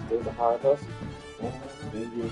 There's a hard hustle. Then you,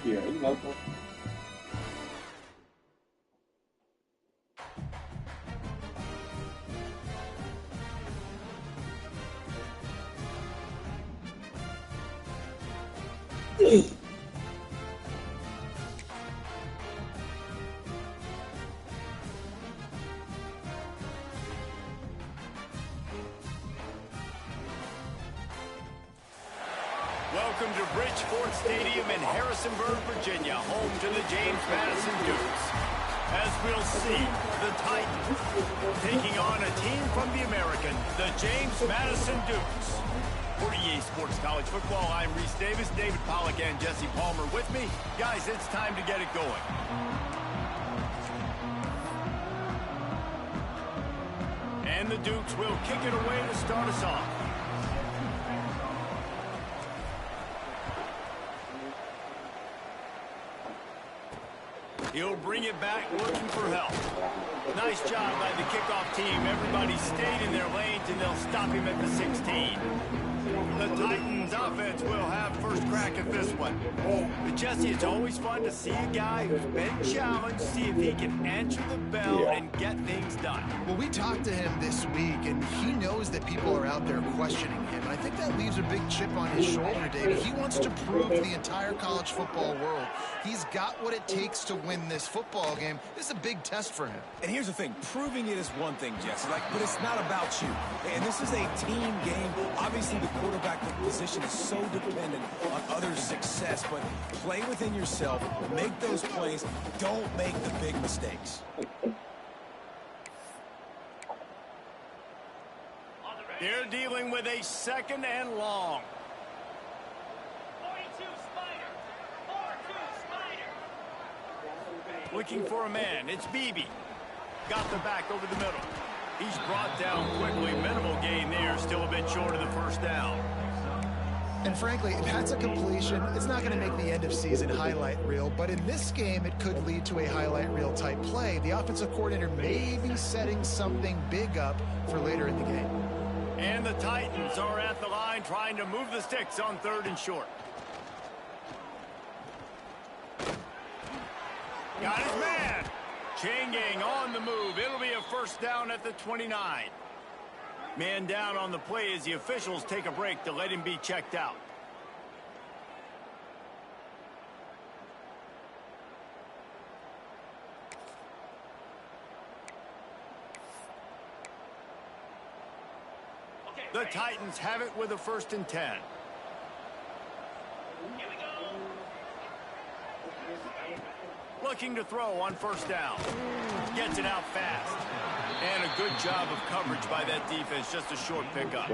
yeah, you know. Welcome to Bridgeport Stadium in Harrisonburg, Virginia, home to the James Madison Dukes. As we'll see, the Titans taking on a team from the American, the James Madison Dukes. For EA Sports College Football, I'm Reese Davis, David Pollack, and Jesse Palmer with me. Guys, it's time to get it going. And the Dukes will kick it away to start us off. He'll bring it back, looking for help. Nice job by the kickoff team. Everybody stayed in their lanes, and they'll stop him at the 16. The Titans offense will have first crack at this one. But Jesse, it's always fun to see a guy who's been challenged, see if he can answer the bell and get things done. Well, we talked to him this week, and he knows that people are out there questioning him. And I think that leaves a big chip on his shoulder, David. He wants to prove to the entire college football world he's got what it takes to win this football game. This is a big test for him. And here's the thing. Proving it is one thing, Jesse, but it's not about you. And this is a team game. Obviously, the quarterback position is so dependent on others' success, but play within yourself, make those plays, don't make the big mistakes. They're dealing with a second and long. 42 Spider. 4-2 Spider. Looking for a man. It's Beebe. Got the back over the middle. He's brought down quickly. Minimal gain there. Still a bit short of the first down. And frankly, if that's a completion, it's not going to make the end of season highlight reel, but in this game, it could lead to a highlight reel type play. The offensive coordinator may be setting something big up for later in the game. And the Titans are at the line trying to move the sticks on 3rd and short. Got his man. Chain gang on the move. It'll be a first down at the 29. Man down on the play as the officials take a break to let him be checked out. The Titans have it with a 1st and 10. Here we go. Looking to throw on 1st down. Gets it out fast. And a good job of coverage by that defense. Just a short pickup.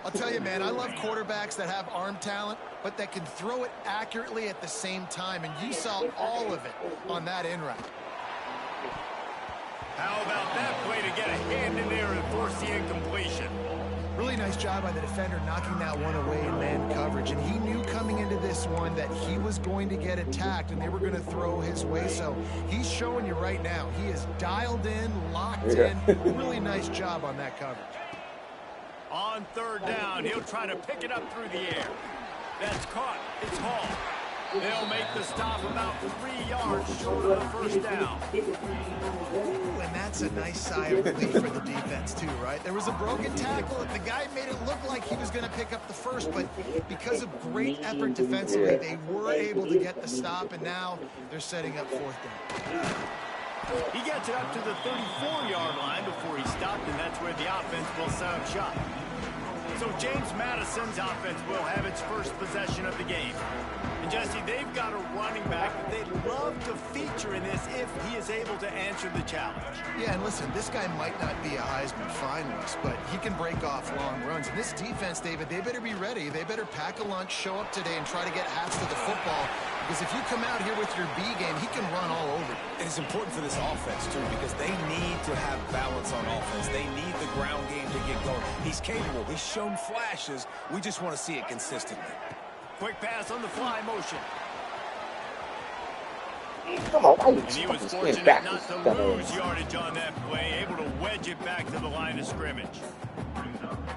I'll tell you, man, I love quarterbacks that have arm talent, but that can throw it accurately at the same time. And you saw all of it on that in route. How about that play to get a hand in there and force the incompletion? Really nice job by the defender knocking that one away in man coverage. And he knew coming into this one that he was going to get attacked and they were going to throw his way. So he's showing you right now. He is dialed in, locked in. Really nice job on that coverage. On 3rd down, he'll try to pick it up through the air. That's caught. It's Hall. They'll make the stop about 3 yards short of the first down. Ooh, and that's a nice sigh of relief for the defense too, right? There was a broken tackle. The guy made it look like he was going to pick up the first, but because of great effort defensively, they were able to get the stop, and now they're setting up fourth down. He gets it up to the 34-yard line before he stopped, and that's where the offense will set up shop. So James Madison's offense will have its first possession of the game. And Jesse, they've got a running back that they'd love to feature in this if he is able to answer the challenge. Yeah, and listen, this guy might not be a Heisman finalist, but he can break off long runs. And this defense, David, they better be ready. They better pack a lunch, show up today, and try to get hats to the football. Because if you come out here with your B game, he can run all over you. And it's important for this offense, too, because they need to have balance on offense. They need the ground game to get going. He's capable. He's shown flashes. We just want to see it consistently. Quick pass on the fly motion. Come on, why you And he was fucking fortunate spin back? not to lose yardage on that play, able to wedge it back to the line of scrimmage.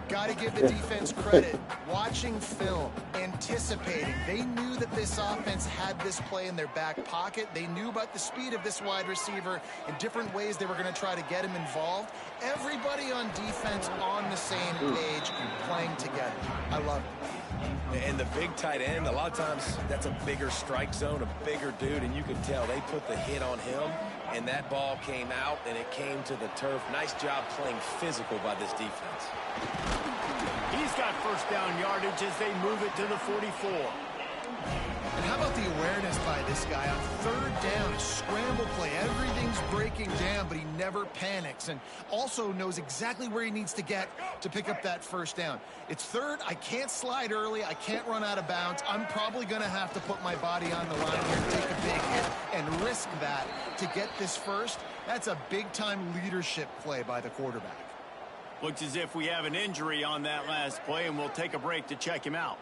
Got to give the defense credit. Watching film, anticipating. They knew that this offense had this play in their back pocket. They knew about the speed of this wide receiver in different ways they were going to try to get him involved. Everybody on defense on the same page, playing together. I love it. And the big tight end, a lot of times that's a bigger strike zone, a bigger dude, and you can tell they put the hit on him, and that ball came out, and it came to the turf. Nice job playing physical by this defense. He's got first down yardage as they move it to the 44. And how about the awareness by this guy on third down, scramble play. Everything's breaking down, but he never panics and also knows exactly where he needs to get to pick up that first down. It's third. I can't slide early. I can't run out of bounds. I'm probably going to have to put my body on the line here, take a big hit, and risk that to get this first. That's a big-time leadership play by the quarterback. Looks as if we have an injury on that last play, and we'll take a break to check him out.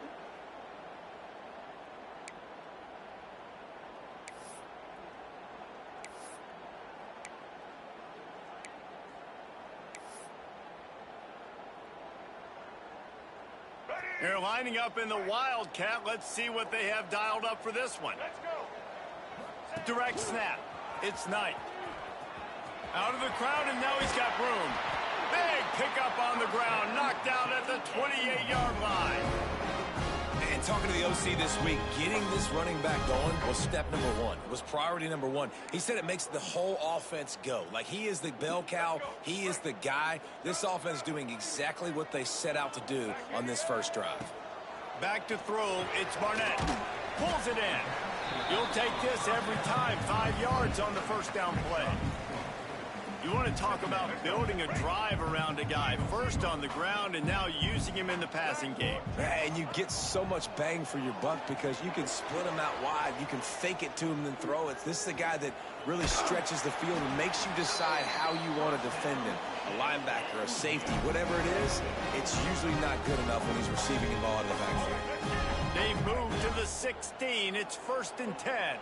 They're lining up in the Wildcat. Let's see what they have dialed up for this one. Let's go. Direct snap. It's Knight. Out of the crowd, and now he's got room. Big pickup on the ground, knocked out at the 28-yard line. And talking to the OC this week, getting this running back going was step number one. It was priority number one. He said it makes the whole offense go. Like, he is the bell cow. He is the guy. This offense is doing exactly what they set out to do on this first drive. Back to throw. It's Barnett. Pulls it in. You'll take this every time. 5 yards on the first down play. You want to talk about building a drive around a guy. First on the ground and now using him in the passing game. And you get so much bang for your buck because you can split him out wide. You can fake it to him and then throw it. This is the guy that really stretches the field and makes you decide how you want to defend him. A linebacker, a safety, whatever it is, it's usually not good enough when he's receiving the ball in the backfield. They move to the 16. It's 1st and 10.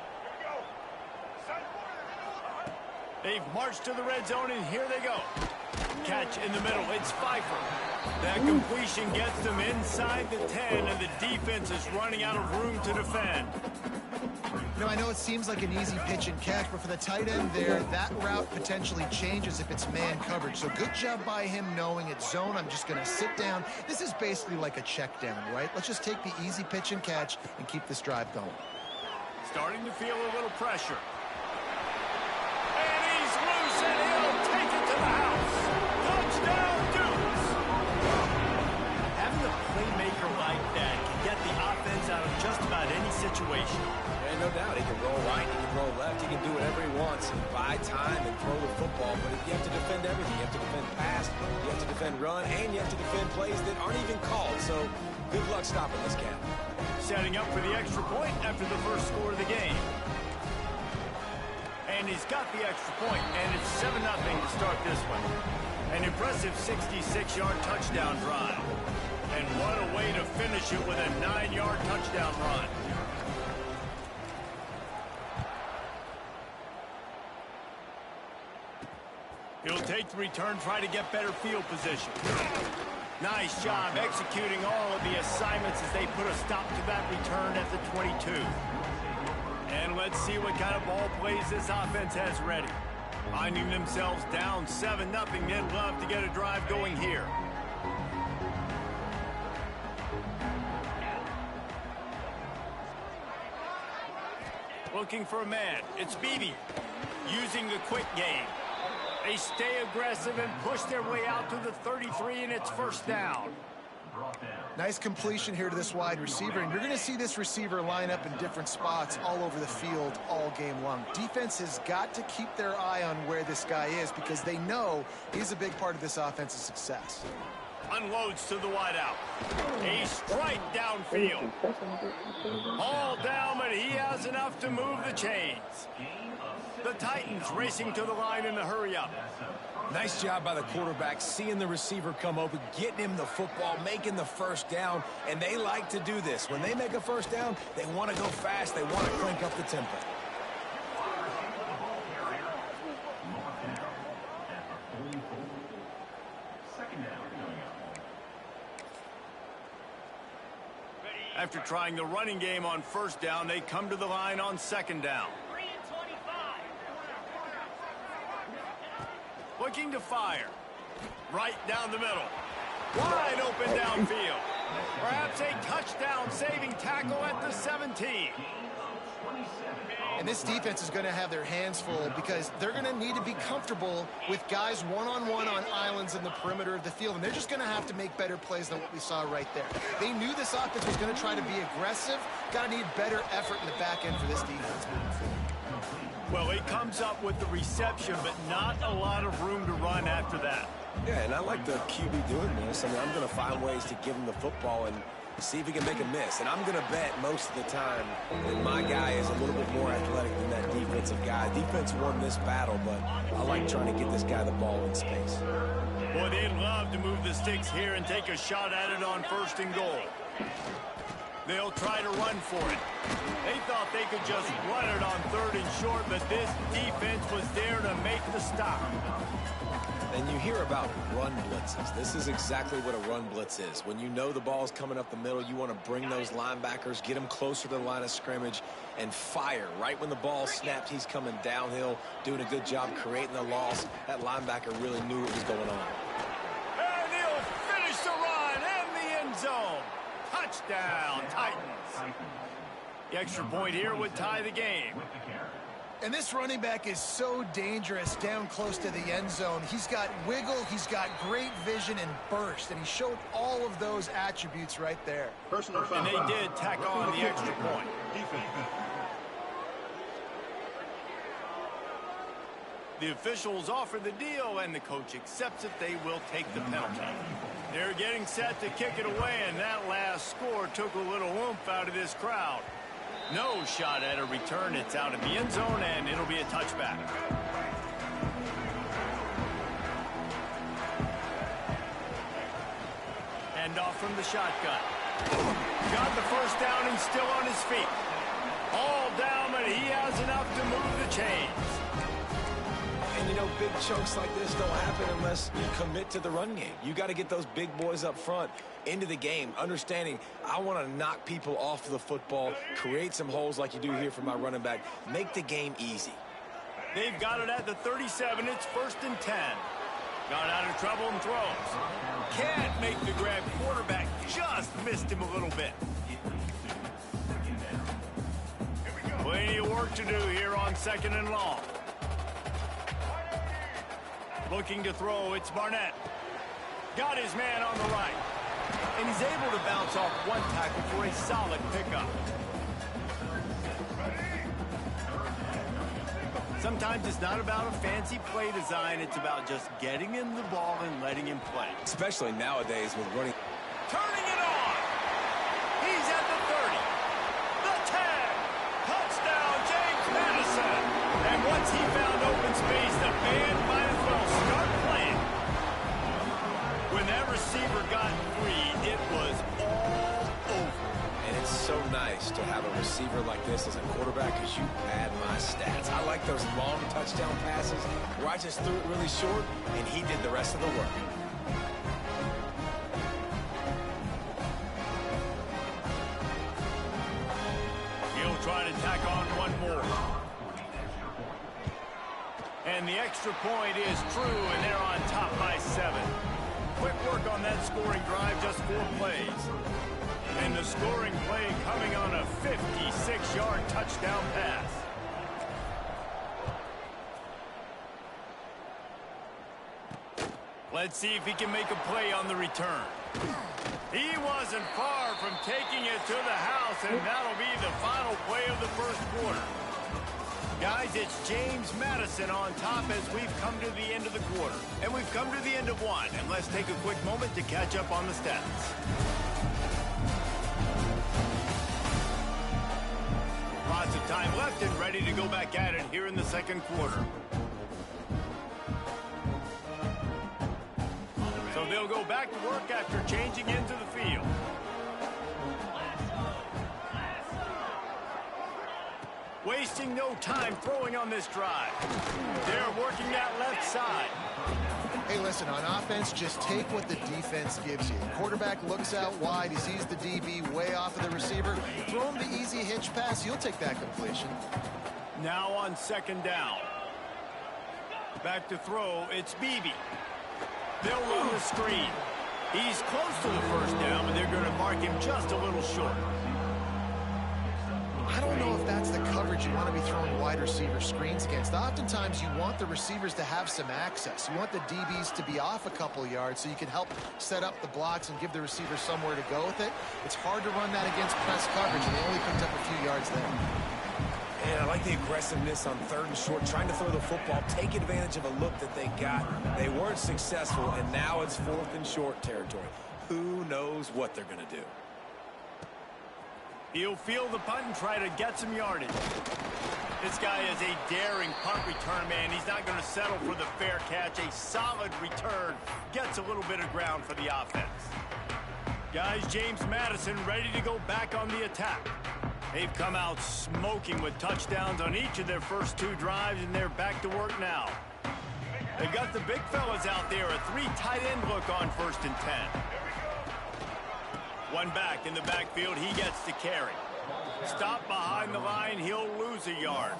They've marched to the red zone, and here they go. Catch in the middle. It's Pfeiffer. That completion gets them inside the 10, and the defense is running out of room to defend. You know, I know it seems like an easy pitch and catch, but for the tight end there, that route potentially changes if it's man coverage. So good job by him knowing it's zone. I'm just going to sit down. This is basically like a check down, right? Let's just take the easy pitch and catch and keep this drive going. Starting to feel a little pressure. And he's loose, and he'll take it to the house. Touchdown, Dukes! Having a playmaker like that can get the offense out of just about any situation. And no doubt, he can roll right, he can roll left, he can do whatever he wants and buy time and throw the football, but you have to defend everything. You have to defend pass, you have to defend run, and you have to defend plays that aren't even called. So good luck stopping this cat. Setting up for the extra point after the first score of the game. And he's got the extra point, and it's 7-0 to start this one. An impressive 66-yard touchdown drive. And what a way to finish it with a 9-yard touchdown run. He'll take the return, try to get better field position. Nice job executing all of the assignments as they put a stop to that return at the 22. And let's see what kind of ball plays this offense has ready. Finding themselves down 7-0, they'd love to get a drive going here. Looking for a man. It's Beebe using the quick game. They stay aggressive and push their way out to the 33, and it's first down. Nice completion here to this wide receiver, and you're going to see this receiver line up in different spots all over the field all game long. Defense has got to keep their eye on where this guy is because they know he's a big part of this offense's success. Unloads to the wideout. A strike downfield. All down, but he has enough to move the chains. The Titans racing to the line in the hurry-up. Nice job by the quarterback, seeing the receiver come open, getting him the football, making the first down, and they like to do this. When they make a first down, they want to go fast. They want to crank up the tempo. After trying the running game on first down, they come to the line on second down. Looking to fire. Right down the middle. Wide open downfield. Perhaps a touchdown-saving tackle at the 17. And this defense is going to have their hands full because they're going to need to be comfortable with guys one-on-one on islands in the perimeter of the field. And they're just going to have to make better plays than what we saw right there. They knew this offense was going to try to be aggressive. Got to need better effort in the back end for this defense moving forward. Well, he comes up with the reception, but not a lot of room to run after that. Yeah, and I like the QB doing this. I mean, I'm going to find ways to give him the football and see if he can make a miss. And I'm going to bet most of the time that my guy is a little bit more athletic than that defensive guy. Defense won this battle, but I like trying to get this guy the ball in space. Boy, they'd love to move the sticks here and take a shot at it on 1st and goal. They'll try to run for it. They thought they could just run it on 3rd and short, but this defense was there to make the stop. And you hear about run blitzes. This is exactly what a run blitz is. When you know the ball's coming up the middle, you want to bring those linebackers, get them closer to the line of scrimmage, and fire. Right when the ball snapped, he's coming downhill, doing a good job creating the loss. That linebacker really knew what was going on. And he'll finish the run in the end zone. Touchdown, Titans. The extra point here would tie the game. And this running back is so dangerous down close to the end zone. He's got wiggle, he's got great vision and burst, and he showed all of those attributes right there. And they did tack on the extra point. The officials offer the deal, and the coach accepts it. They will take the penalty. They're getting set to kick it away, and that last score took a little oomph out of this crowd. No shot at a return. It's out of the end zone, and it'll be a touchback. Hand off from the shotgun. Got the first down and still on his feet. All down, but he has enough to move the chains. And, you know, big chunks like this don't happen unless you commit to the run game. You got to get those big boys up front into the game, understanding I want to knock people off the football, create some holes like you do here for my running back, make the game easy. They've got it at the 37. It's 1st and 10. Got out of trouble and throws. Can't make the grab. Quarterback just missed him a little bit. Plenty of work to do here on 2nd and long. Looking to throw, it's Barnett. Got his man on the right. And he's able to bounce off one tackle for a solid pickup. Sometimes it's not about a fancy play design. It's about just getting him the ball and letting him play. Especially nowadays with running. Turning it on. He's at the 30. The 10. Touchdown, James Madison. And once he found open space, the band might as well start playing. When that receiver got free, it was all over. And it's so nice to have a receiver like this as a quarterback because you pad my stats. I like those long touchdown passes where I just threw it really short and he did the rest of the work. trying to tack on one more. And the extra point is true, and they're on top by 7. Quick work on that scoring drive, just 4 plays. And the scoring play coming on a 56-yard touchdown pass. Let's see if he can make a play on the return. He wasn't far from taking it to the house, and that'll be the final play of the first quarter. Guys, it's James Madison on top as we've come to the end of the quarter. And we've come to the end of one. And let's take a quick moment to catch up on the stats. Lots of time left and ready to go back at it here in the second quarter. So they'll go back to work after changing into the field. Wasting no time throwing on this drive. They're working that left side. Hey, listen, on offense, just take what the defense gives you. The quarterback looks out wide. He sees the DB way off of the receiver. Throw him the easy hitch pass. He'll take that completion. Now on second down. Back to throw. It's Beebe. They'll run the screen. He's close to the first down, but they're going to mark him just a little short. I don't know if that's the coverage you want to be throwing wide receiver screens against. Oftentimes, you want the receivers to have some access. You want the DBs to be off a couple of yards so you can help set up the blocks and give the receiver somewhere to go with it. It's hard to run that against press coverage, and they only picked up a few yards there. And I like the aggressiveness on 3rd and short, trying to throw the football, take advantage of a look that they got. They weren't successful, and now it's 4th and short territory. Who knows what they're going to do? He'll field the punt and try to get some yardage. This guy is a daring punt return man. He's not going to settle for the fair catch. A solid return gets a little bit of ground for the offense. Guys, James Madison ready to go back on the attack. They've come out smoking with touchdowns on each of their first 2 drives, and they're back to work now. They've got the big fellas out there, a 3 tight end look on 1st and 10. One back in the backfield, he gets to carry. Stop behind the line, he'll lose a yard.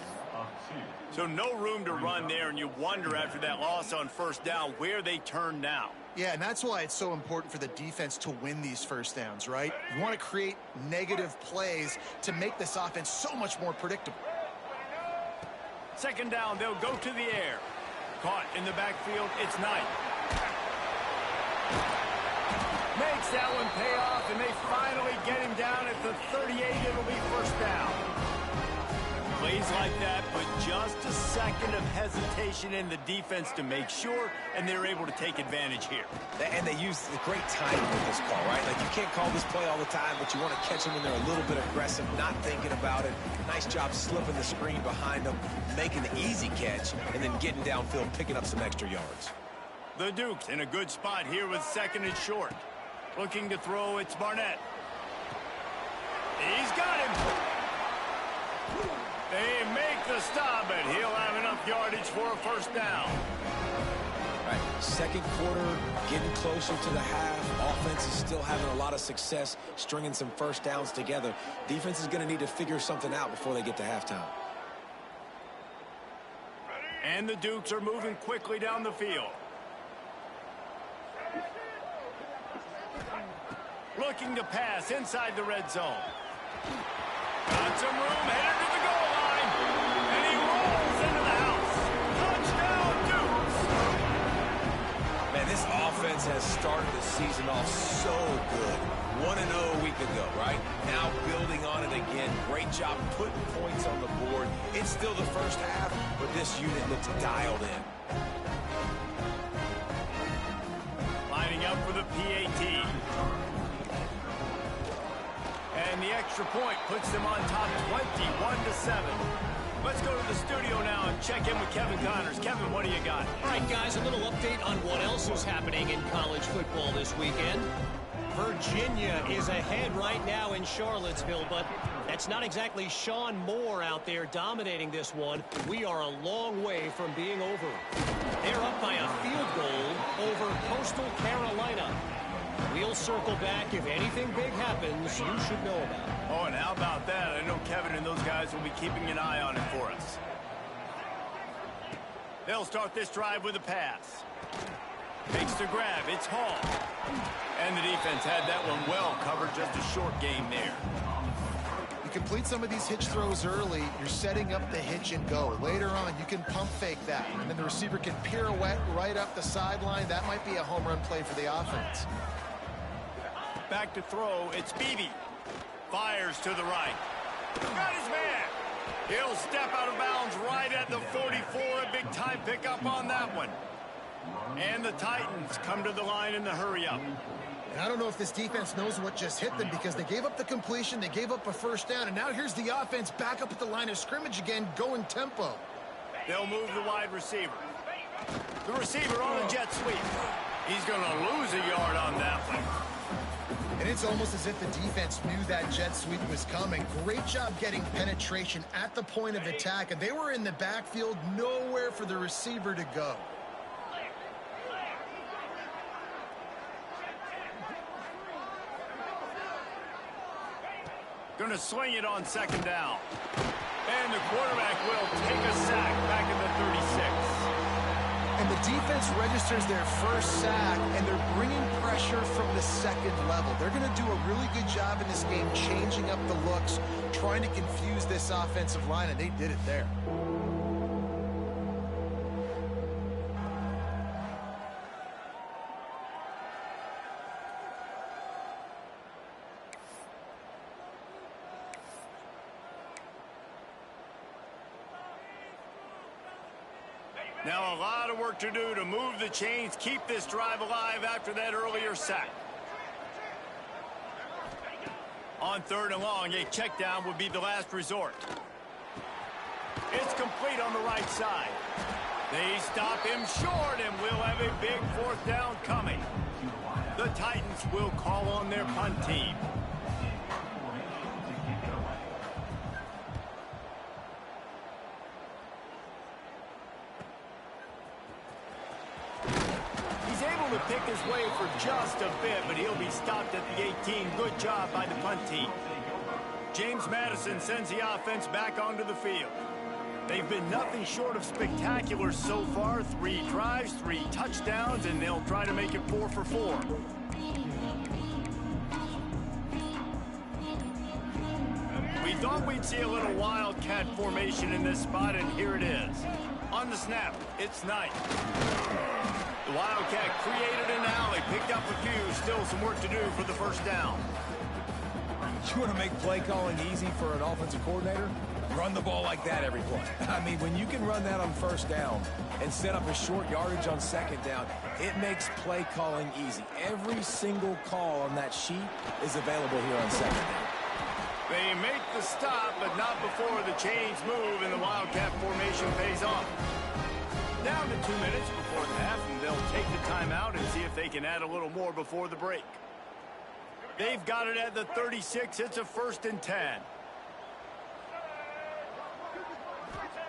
So no room to run there, and you wonder after that loss on 1st down where they turn now. Yeah, and that's why it's so important for the defense to win these first downs, right? You want to create negative plays to make this offense so much more predictable. Second down, they'll go to the air. Caught in the backfield, it's Knight. Makes that one pay off, and they finally get him down at the 38. It'll be 1st down. Plays like that, but just a second of hesitation in the defense to make sure, and they're able to take advantage here. And they use the great timing with this call, right? Like, you can't call this play all the time, but you want to catch them when they're a little bit aggressive, not thinking about it. Nice job slipping the screen behind them, making the easy catch, and then getting downfield, picking up some extra yards. The Dukes in a good spot here with 2nd and short. Looking to throw, it's Barnett. He's got him. They make the stop, but he'll have enough yardage for a 1st down. All right, second quarter, getting closer to the half. Offense is still having a lot of success stringing some 1st downs together. Defense is going to need to figure something out before they get to halftime. And the Dukes are moving quickly down the field. Looking to pass inside the red zone. Got some room, headed to the goal line. And he rolls into the house. Touchdown, Dukes. Man, this offense has started the season off so good. 1-0 a week ago, right? Now building on it again. Great job putting points on the board. It's still the first half, but this unit looks dialed in. Lining up for the PAT. And the extra point puts them on top 21-7. Let's go to the studio now and check in with Kevin Connors. Kevin, what do you got? All right, guys, a little update on what else is happening in college football this weekend. Virginia is ahead right now in Charlottesville, but that's not exactly Sean Moore out there dominating this one. We are a long way from being over. They're up by a field goal over Coastal Carolina. We'll circle back. If anything big happens, you should know about it. Oh, and how about that? I know Kevin and those guys will be keeping an eye on it for us. They'll start this drive with a pass. Makes the grab. It's Hall. And the defense had that one well covered. Just a short game there. You complete some of these hitch throws early, you're setting up the hitch and go. Later on, you can pump fake that, and then the receiver can pirouette right up the sideline. That might be a home run play for the offense. Back to throw. It's Beebe. Fires to the right. Got his man. He'll step out of bounds right at the 44. A big time pickup on that one. And the Titans come to the line in the hurry up. And I don't know if this defense knows what just hit them, because they gave up the completion, they gave up a first down, and now here's the offense back up at the line of scrimmage again, going tempo. They'll move the wide receiver. The receiver on a jet sweep. He's going to lose a yard on that one. And it's almost as if the defense knew that jet sweep was coming. Great job getting penetration at the point of attack, and they were in the backfield, nowhere for the receiver to go. Going to swing it on second down. And the quarterback will take a sack back at the 36. And the defense registers their first sack, and they're bringing pressure from the second level. They're going to do a really good job in this game changing up the looks, trying to confuse this offensive line, and they did it there. Now a lot of work to do to move the chains, keep this drive alive after that earlier sack. On third and long, a check down would be the last resort. It's complete on the right side. They stop him short, and we'll have a big fourth down coming. The Titans will call on their punt team. To pick his way for just a bit, but he'll be stopped at the 18. Good job by the punt team. James Madison sends the offense back onto the field. They've been nothing short of spectacular so far. 3 drives, 3 touchdowns, and they'll try to make it 4 for 4. We thought we'd see a little wildcat formation in this spot, and here it is. On the snap, it's Knight. The Wildcat created an alley, picked up a few, still some work to do for the first down. You want to make play calling easy for an offensive coordinator? Run the ball like that every play. I mean, when you can run that on first down and set up a short yardage on second down, it makes play calling easy. Every single call on that sheet is available here on second down. They make the stop, but not before the chains move and the Wildcat formation pays off. Down to 2 minutes before the half, and they'll take the timeout and see if they can add a little more before the break. They've got it at the 36. It's a 1st and 10.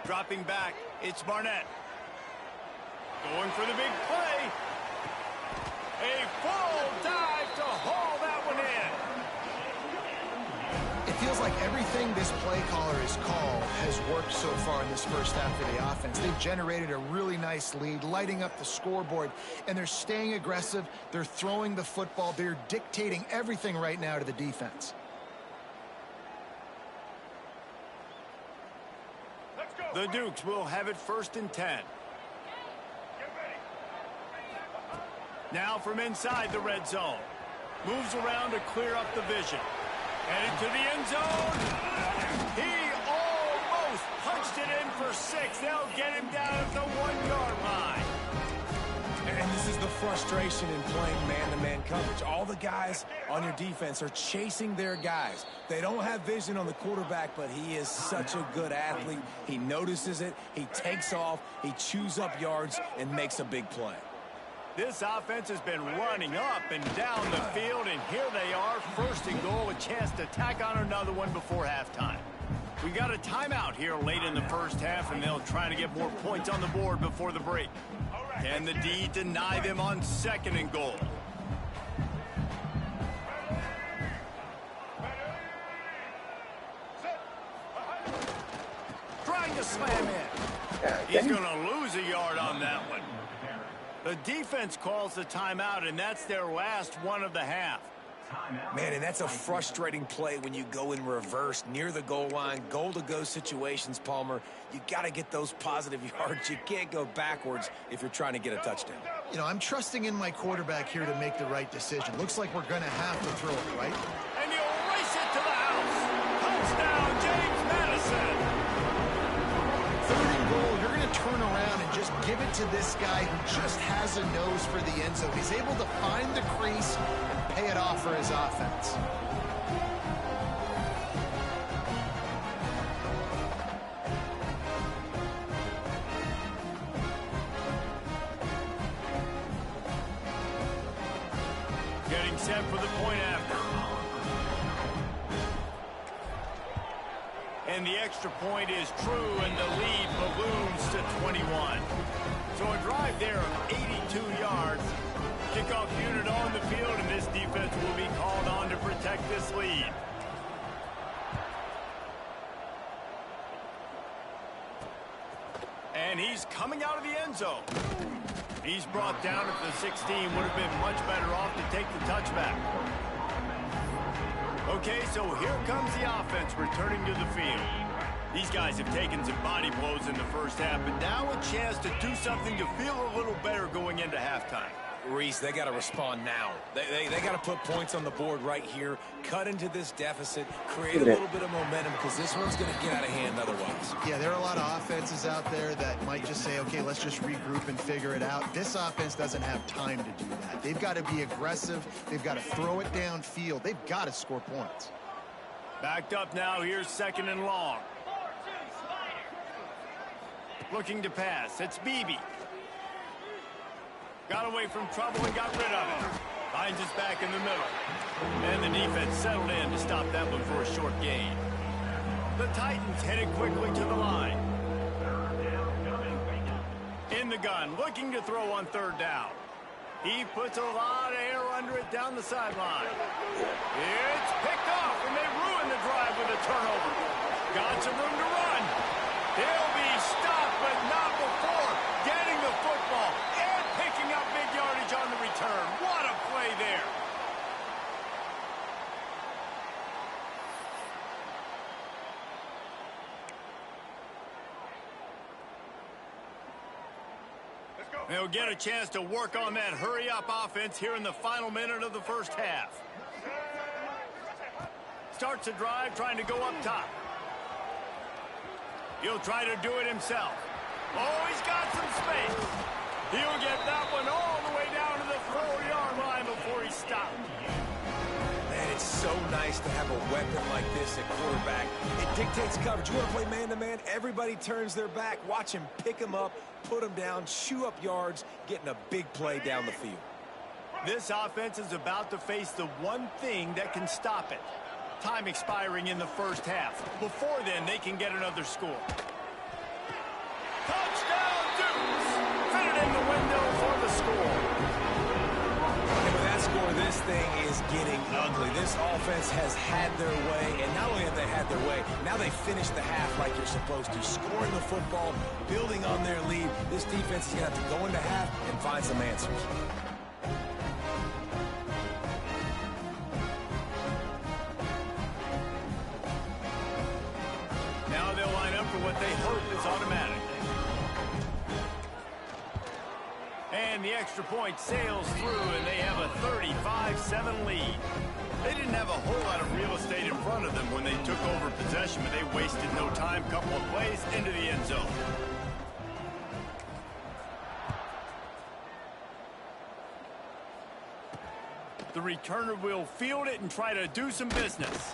Dropping back, it's Barnett. Going for the big play. A full dive to haul that one in. It feels like everything this play caller has called has worked so far in this first half of the offense. They've generated a really nice lead, lighting up the scoreboard, and they're staying aggressive. They're throwing the football. They're dictating everything right now to the defense. The Dukes will have it 1st and 10. Now from inside the red zone. Moves around to clear up the vision. Headed to the end zone. He almost punched it in for 6. They'll get him down at the 1-yard line. And this is the frustration in playing man-to-man coverage. All the guys on your defense are chasing their guys. They don't have vision on the quarterback, but he is such a good athlete. He notices it, he takes off, he chews up yards, and makes a big play. This offense has been running up and down the field, and here they are, 1st and goal, a chance to tack on another one before halftime. We got a timeout here late in the first half, and they'll try to get more points on the board before the break. Can the D deny them on 2nd and goal? to slam in. Yeah, He's going to lose a yard on that one. The defense calls the timeout, and that's their last one of the half. Man, and that's a frustrating play when you go in reverse near the goal line, goal-to-go situations, Palmer. You got to get those positive yards. You can't go backwards if you're trying to get a touchdown. You know, I'm trusting in my quarterback here to make the right decision. Looks like we're going to have to throw it, right? And he'll race it to the house. Touchdown, James Madison. Third and goal, you're going to turn around and just give it to this guy who just has a nose for the end zone. He's able to find the crease and pay it off for his offense. Getting set for the point after. And the extra point is true, and the lead balloons to 21. So a drive there of 82 yards. Kickoff unit on the field, and this defense will be called on to protect this lead. And he's coming out of the end zone. He's brought down at the 16. Would have been much better off to take the touchback. Okay, so here comes the offense returning to the field. These guys have taken some body blows in the first half, but now a chance to do something to feel a little better going into halftime. Reese, they got to respond now. They got to put points on the board right here, cut into this deficit, create a little bit of momentum, because this one's going to get out of hand otherwise. Yeah, there are a lot of offenses out there that might just say, okay, let's just regroup and figure it out. This offense doesn't have time to do that. They've got to be aggressive. They've got to throw it downfield. They've got to score points. Backed up now. Here's second and long. Looking to pass. It's Beebe. Got away from trouble and got rid of it. Finds us back in the middle. And the defense settled in to stop that one for a short gain. The Titans headed quickly to the line. In the gun, looking to throw on third down. He puts a lot of air under it down the sideline. It's picked off, and they ruin the drive with a turnover. Got some room to run. They'll be stopped, but not before getting the football and picking up big yardage on the return. What a play there. They'll get a chance to work on that hurry-up offense here in the final minute of the first half. Starts a drive trying to go up top. He'll try to do it himself. Oh, he's got some space. He'll get that one all the way down to the 4-yard line before he stopped. Man, it's so nice to have a weapon like this at quarterback. It dictates coverage. You want to play man-to-man? Everybody turns their back. Watch him pick him up, put him down, chew up yards, getting a big play down the field. This offense is about to face the one thing that can stop it. Time expiring in the first half. Before then, they can get another score. Touchdown, Dukes! Fit it in the window for the score. And with that score, this thing is getting ugly. This offense has had their way, and not only have they had their way, now they finish the half like you're supposed to, scoring the football, building on their lead. This defense is going to have to go into half and find some answers. Now they'll line up for what they hope is automatic. And the extra point sails through, and they have a 35-7 lead. They didn't have a whole lot of real estate in front of them when they took over possession, but they wasted no time. Couple of plays into the end zone. The returner will field it and try to do some business.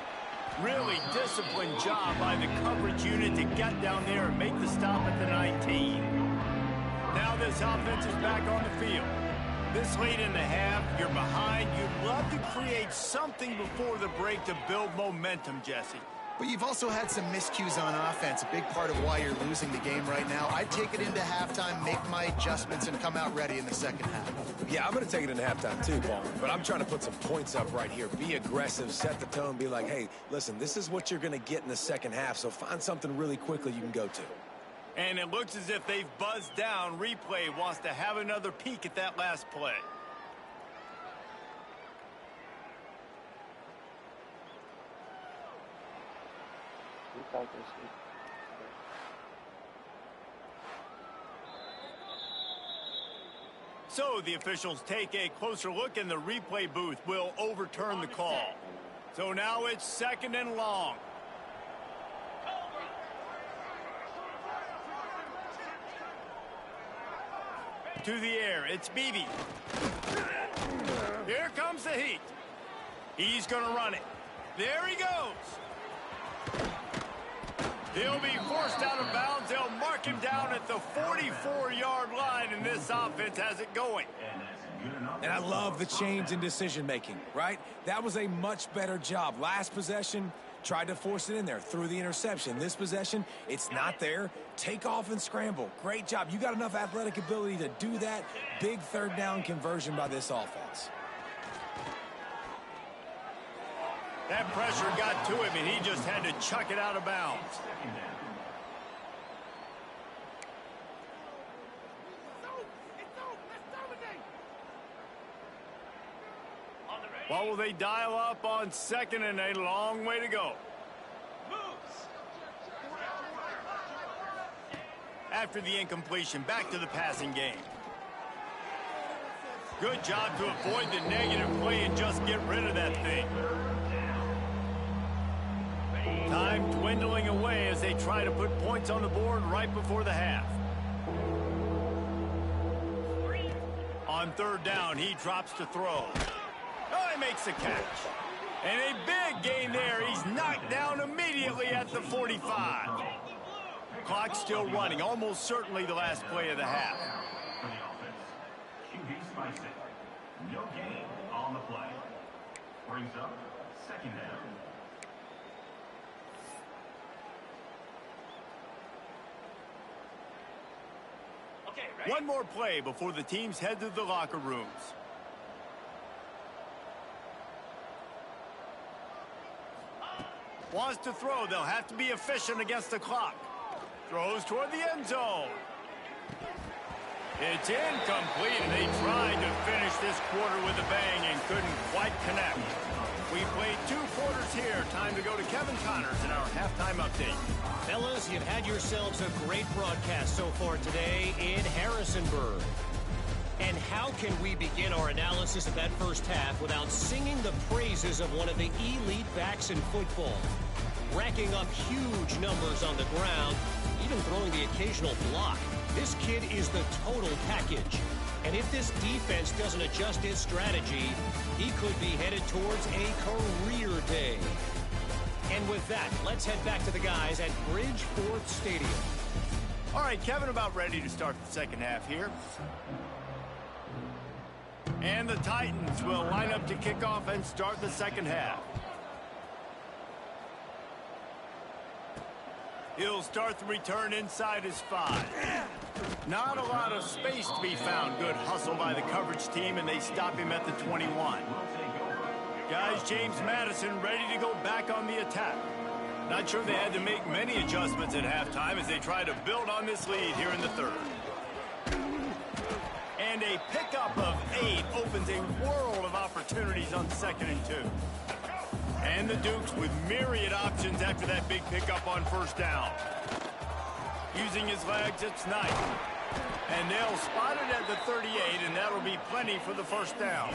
Really disciplined job by the coverage unit to get down there and make the stop at the 19. Now this offense is back on the field. This late in the half, you're behind. You'd love to create something before the break to build momentum, Jesse. But you've also had some miscues on offense, a big part of why you're losing the game right now. I'd take it into halftime, make my adjustments, and come out ready in the second half. Yeah, I'm going to take it into halftime too, Paul. But I'm trying to put some points up right here. Be aggressive, set the tone, be like, hey, listen, this is what you're going to get in the second half, so find something really quickly you can go to. And it looks as if they've buzzed down. Replay wants to have another peek at that last play. So the officials take a closer look, and the replay booth will overturn the call. So now it's 2nd and long. To the air, it's Beebe. Here comes the heat. He's going to run it. There he goes. He'll be forced out of bounds. They'll mark him down at the 44-yard line, and this offense has it going. And I love the change in decision-making, right? That was a much better job. Last possession, tried to force it in there, threw the interception. This possession, it's not there. Take off and scramble. Great job. You got enough athletic ability to do that. Big 3rd down conversion by this offense. That pressure got to him, and he just had to chuck it out of bounds. What will they dial up on 2nd and a long way to go? After the incompletion, back to the passing game. Good job to avoid the negative play and just get rid of that thing. Time dwindling away as they try to put points on the board right before the half. On 3rd down, he drops to throw. Oh, he makes the catch. And a big gain there. He's knocked down immediately at the 45. Clock still running, almost certainly the last play of the half. No gain on the play. Brings up 2nd down. One more play before the teams head to the locker rooms. Wants to throw. They'll have to be efficient against the clock. Throws toward the end zone. It's incomplete, and they tried to finish this quarter with a bang and couldn't quite connect. We played 2 quarters here. Time to go to Kevin Connors in our halftime update. Fellas, you've had yourselves a great broadcast so far today in Harrisonburg. And how can we begin our analysis of that first half without singing the praises of one of the elite backs in football? Racking up huge numbers on the ground, even throwing the occasional block. This kid is the total package. And if this defense doesn't adjust its strategy, he could be headed towards a career day. And with that, let's head back to the guys at Bridgeforth Stadium. All right, Kevin, about ready to start the second half here. And the Titans will line up to kick off and start the second half. He'll start the return inside his 5. Not a lot of space to be found. Good hustle by the coverage team, and they stop him at the 21. Guys, James Madison ready to go back on the attack. Not sure they had to make many adjustments at halftime as they try to build on this lead here in the third. And a pickup of 8 opens a world of opportunities on 2nd and 2. And the Dukes with myriad options after that big pickup on first down. Using his legs, it's Knight. And they'll spot it at the 38, and that'll be plenty for the first down.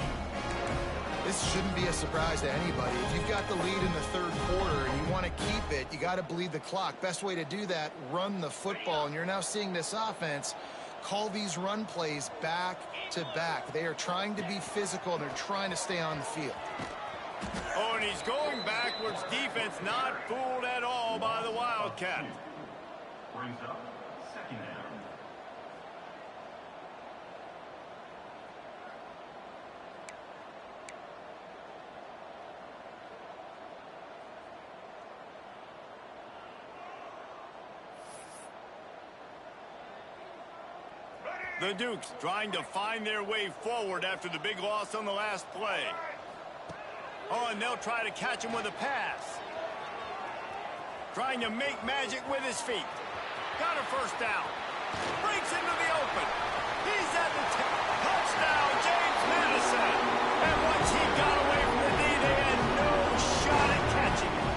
This shouldn't be a surprise to anybody. If you've got the lead in the third quarter and you want to keep it, you got to bleed the clock. Best way to do that, run the football. And you're now seeing this offense call these run plays back to back. They are trying to be physical, and they're trying to stay on the field. Oh, and he's going backwards. Defense not fooled at all by the Wildcat. Brings up 2nd down. The Dukes trying to find their way forward after the big loss on the last play. Oh, and they'll try to catch him with a pass. Trying to make magic with his feet. Got a first down. Breaks into the open. He's at the touchdown, James Madison. And once he got away from the knee, they had no shot at catching him.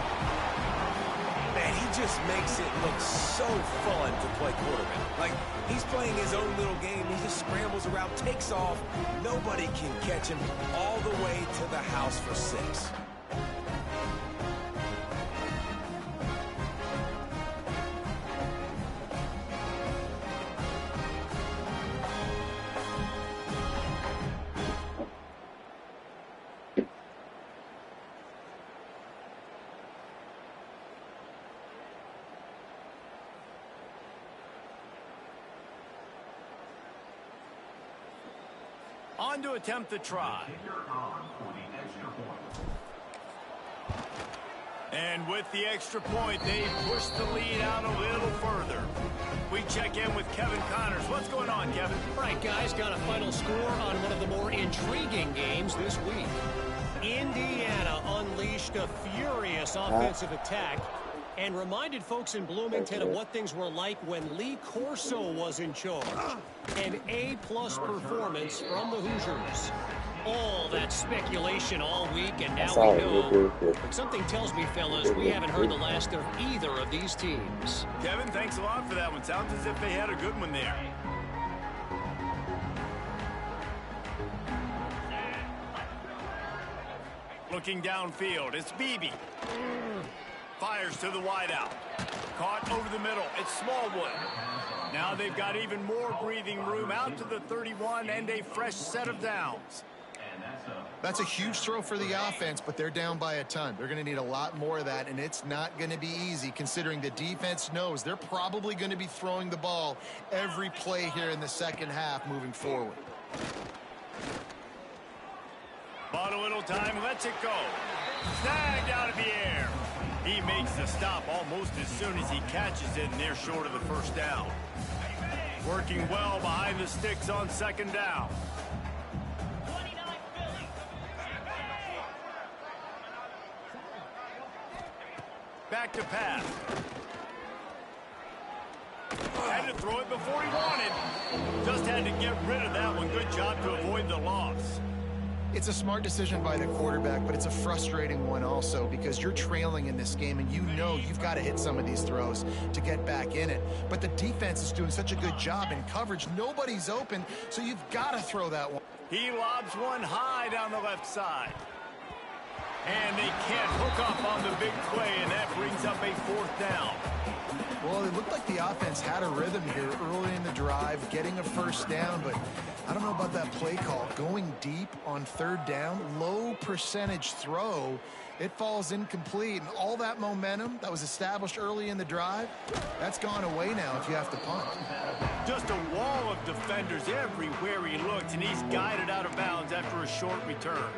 Man, he just makes it look so fun to play quarterback. Like, he's playing his own little game. He just scrambles around, takes off. Nobody can catch him all the way to the house for 6. On to attempt the try. And with the extra point, they push the lead out a little further. We check in with Kevin Connors. What's going on, Kevin? All right, guys, got a final score on one of the more intriguing games this week. Indiana unleashed a furious offensive attack and reminded folks in Bloomington of what things were like when Lee Corso was in charge. An A-plus performance from the Hoosiers. All that speculation all week, and now we know. But something tells me, fellas, we haven't heard the last of either of these teams. Kevin, thanks a lot for that one. Sounds as if they had a good one there. Looking downfield, it's Beebe. Fires to the wideout. Caught over the middle. It's Smallwood. Now they've got even more breathing room out to the 31 and a fresh set of downs. That's a huge throw for the offense, but they're down by a ton. They're going to need a lot more of that, and it's not going to be easy considering the defense knows they're probably going to be throwing the ball every play here in the second half moving forward. Bought a little time, lets it go. Snagged out of the air. He makes the stop almost as soon as he catches it, and they're short of the first down. Working well behind the sticks on second down. Back to pass. Had to throw it before he wanted. Just had to get rid of that one. Good job to avoid the loss. It's a smart decision by the quarterback, but it's a frustrating one also because you're trailing in this game and you know you've got to hit some of these throws to get back in it. But the defense is doing such a good job in coverage. Nobody's open, so you've got to throw that one. He lobs one high down the left side. And they can't hook up on the big play, and that brings up a fourth down. Well, it looked like the offense had a rhythm here early in the drive, getting a first down, but I don't know about that play call. Going deep on third down, low percentage throw, it falls incomplete, and all that momentum that was established early in the drive, that's gone away now if you have to punt. Just a wall of defenders everywhere he looked, and he's guided out of bounds after a short return.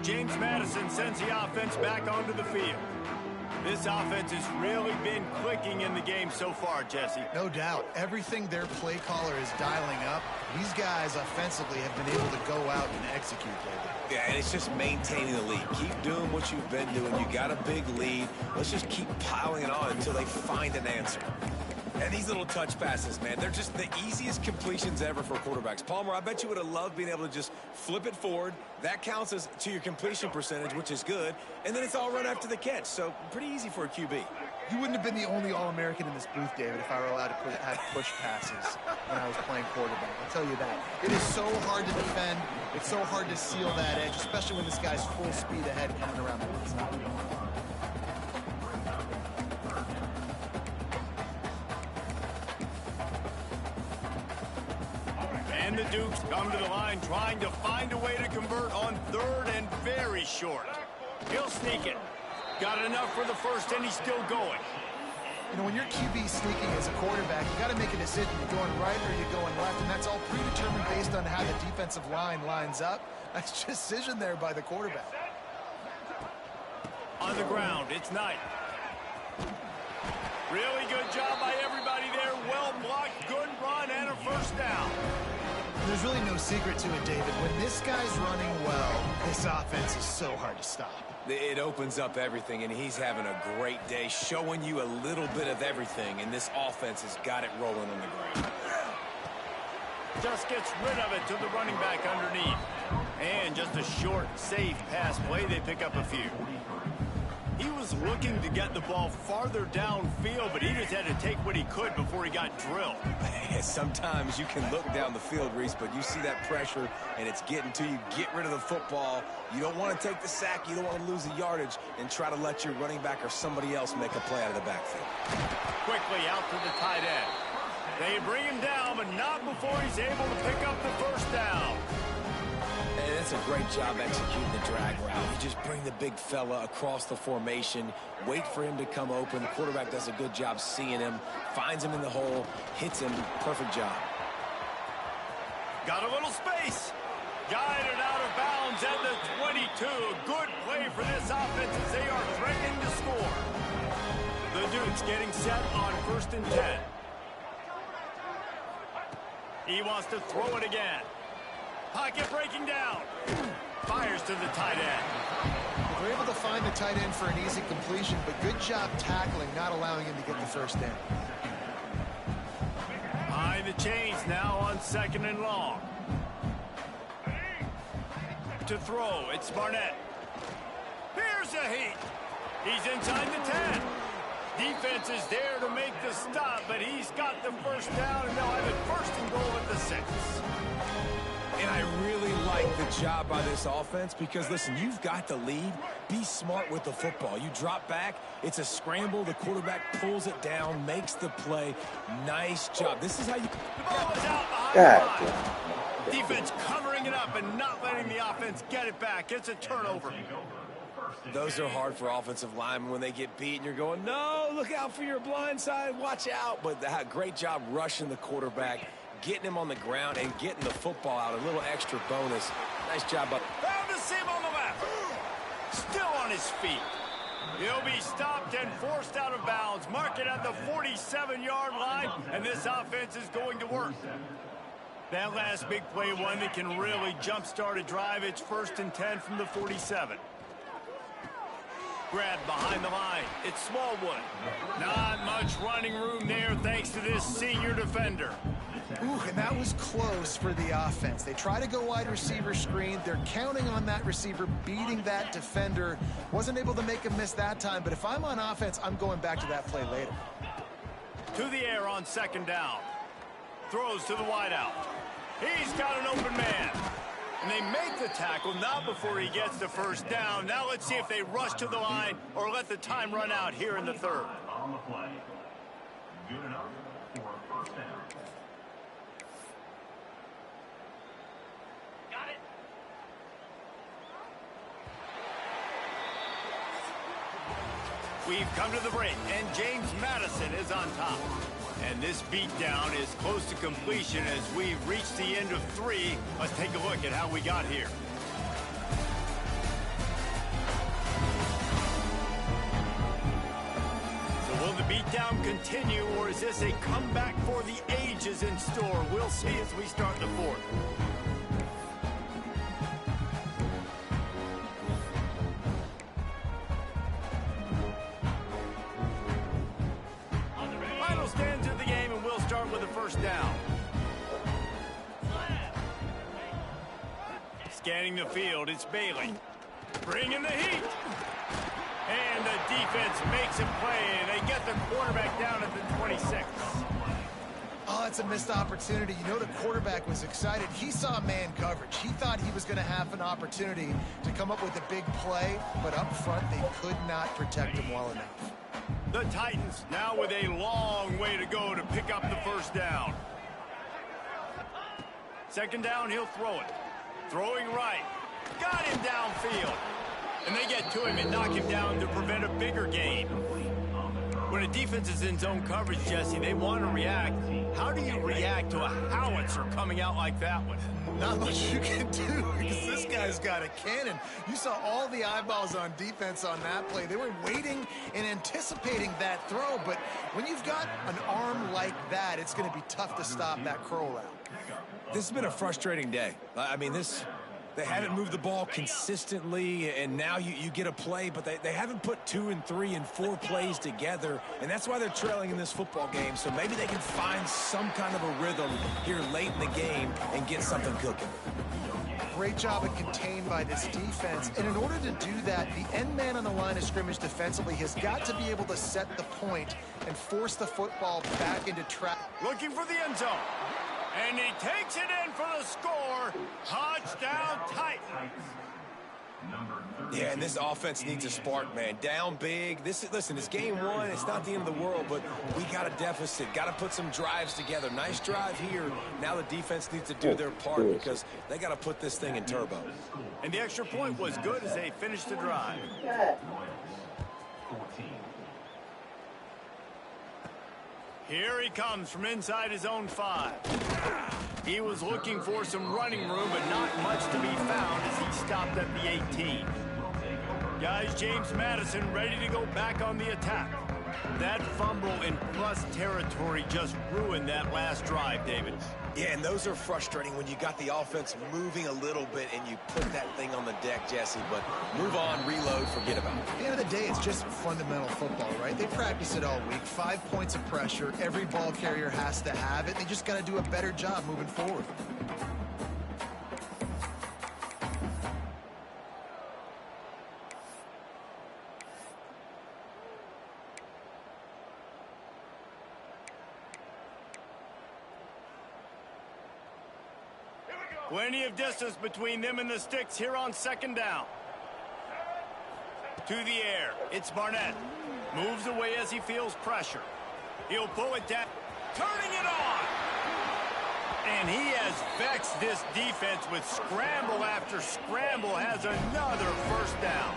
James Madison sends the offense back onto the field. This offense has really been clicking in the game so far, Jesse. No doubt. Everything their play caller is dialing up, these guys offensively have been able to go out and execute lately. Yeah, and it's just maintaining the lead. Keep doing what you've been doing. You got a big lead. Let's just keep piling it on until they find an answer. And these little touch passes, man, they're just the easiest completions ever for quarterbacks. Palmer, I bet you would have loved being able to just flip it forward. That counts as to your completion percentage, which is good. And then it's all run after the catch. So pretty easy for a QB. You wouldn't have been the only All-American in this booth, David, if I were allowed to have push passes when I was playing quarterback. I'll tell you that. It is so hard to defend. It's so hard to seal that edge, especially when this guy's full speed ahead coming around the outside. And the Dukes come to the line trying to find a way to convert on third and very short. He'll sneak it. Got enough for the first, and he's still going. You know, when you're QB sneaking as a quarterback, you got to make a decision. You're going right or you're going left, and that's all predetermined based on how the defensive line lines up. That's decision there by the quarterback. On the ground, it's Knight. Really good job by everybody there. Well blocked, good run, and a first down. there's really no secret to it, David. When this guy's running well, this offense is so hard to stop. It opens up everything, and he's having a great day, showing you a little bit of everything, and this offense has got it rolling on the ground. Just gets rid of it to the running back underneath. And just a short, safe pass play, they pick up a few. He was looking to get the ball farther downfield, but he just had to take what he could before he got drilled. Sometimes you can look down the field, Reese, but you see that pressure, and it's getting to you. Get rid of the football. You don't want to take the sack. You don't want to lose the yardage, and try to let your running back or somebody else make a play out of the backfield. Quickly out to the tight end. They bring him down, but not before he's able to pick up the first down. And it's a great job executing the drag route. You just bring the big fella across the formation, wait for him to come open. The quarterback does a good job seeing him, finds him in the hole, hits him. Perfect job. Got a little space. Guided out of bounds at the 22. A good play for this offense as they are threatening to score. The Dukes getting set on 1st and 10. He wants to throw it again. Pocket breaking down. Fires to the tight end. They're able to find the tight end for an easy completion, but good job tackling, not allowing him to get the first down. Behind the chains now on 2nd and long. To throw, it's Barnett. Here's a heat. He's inside the 10. Defense is there to make the stop, but he's got the first down, and they'll have it 1st and goal at the 6. And I really like the job by this offense because, listen, you've got the lead. Be smart with the football. You drop back, it's a scramble. The quarterback pulls it down, makes the play. Nice job. This is how you... The ball is out behind the line. Defense covering it up and not letting the offense get it back. It's a turnover. Those are hard for offensive linemen when they get beat and you're going, no, look out for your blind side, watch out. But great job rushing the quarterback, getting him on the ground and getting the football out. A little extra bonus. Nice job. Found the seam on the left. Still on his feet. He'll be stopped and forced out of bounds. Mark it at the 47-yard line, and this offense is going to work. That last big play, one that can really jumpstart a drive. It's 1st and 10 from the 47. Grabbed behind the line. It's Smallwood. Not much running room there thanks to this senior defender. Ooh, and that was close for the offense. They try to go wide receiver screen. They're counting on that receiver beating that defender. Wasn't able to make him miss that time, but if I'm on offense, I'm going back to that play later. To the air on 2nd down. Throws to the wideout. He's got an open man. And they make the tackle, not before he gets the first down. Now let's see if they rush to the line or let the time run out here in the 3rd. On the play. Good enough for a 1st down. Got it. We've come to the break, and James Madison is on top. And this beatdown is close to completion as we've reached the end of 3. Let's take a look at how we got here. So will the beatdown continue, or is this a comeback for the ages in store? We'll see as we start the 4th. Stands in the game, and we'll start with the first down. Scanning the field, it's Bailey. Bringing the heat. And the defense makes a play, and they get the quarterback down at the 26. Oh, it's a missed opportunity. You know the quarterback was excited. He saw man coverage. He thought he was going to have an opportunity to come up with a big play, but up front they could not protect him well enough. The Titans now with a long way to go to pick up the first down. 2nd down, he'll throw it. Throwing right. Got him downfield. And they get to him and knock him down to prevent a bigger gain. When a defense is in zone coverage, Jesse, they want to react. How do you react to a howitzer coming out like that one? Not much you can do because this guy's got a cannon. You saw all the eyeballs on defense on that play. They were waiting and anticipating that throw, but when you've got an arm like that, it's going to be tough to stop that curl out. This has been a frustrating day. I mean, they haven't moved the ball consistently, and now you get a play, but they haven't put 2 and 3 and 4 plays together, and that's why they're trailing in this football game. So maybe they can find some kind of a rhythm here late in the game and get something cooking. Great job of contained by this defense. And in order to do that, the end man on the line of scrimmage defensively has got to be able to set the point and force the football back into track. Looking for the end zone. And he takes it in for the score. Touchdown Titans. Yeah, and this offense needs a spark, man. Down big. Listen, it's game 1. It's not the end of the world, but we got a deficit. Got to put some drives together. Nice drive here. Now the defense needs to do their part because they got to put this thing in turbo. And the extra point was good as they finished the drive. Here he comes from inside his own 5. He was looking for some running room, but not much to be found as he stopped at the 18. Guys, James Madison ready to go back on the attack. That fumble in plus territory just ruined that last drive, David. Yeah, and those are frustrating when you got the offense moving a little bit and you put that thing on the deck, Jesse. But move on, reload, forget about it. At the end of the day, it's just fundamental football, right? They practice it all week. 5 points of pressure. Every ball carrier has to have it. They just got to do a better job moving forward. Plenty of distance between them and the sticks here on second down. To the air. It's Barnett. Moves away as he feels pressure. He'll pull it down. Turning it on. And he has vexed this defense with scramble after scramble. Has another first down.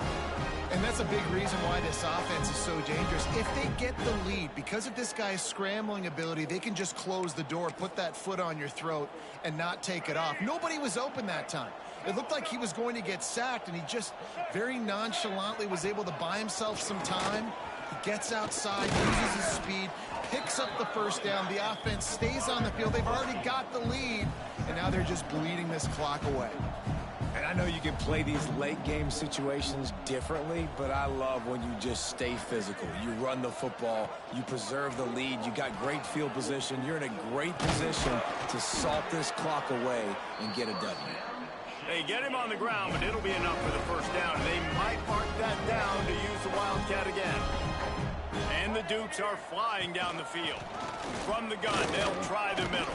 And that's a big reason why this offense is so dangerous. If they get the lead, because of this guy's scrambling ability, they can just close the door, put that foot on your throat, and not take it off. Nobody was open that time. It looked like he was going to get sacked, and he just very nonchalantly was able to buy himself some time. He gets outside, uses his speed, picks up the first down. The offense stays on the field. They've already got the lead, and now they're just bleeding this clock away. And I know you can play these late game situations differently, but I love when you just stay physical. You run the football, you preserve the lead, you got great field position, you're in a great position to salt this clock away and get a W. They get him on the ground, but it'll be enough for the first down. They might mark that down to use the Wildcat again. And the Dukes are flying down the field. From the gun, they'll try the middle.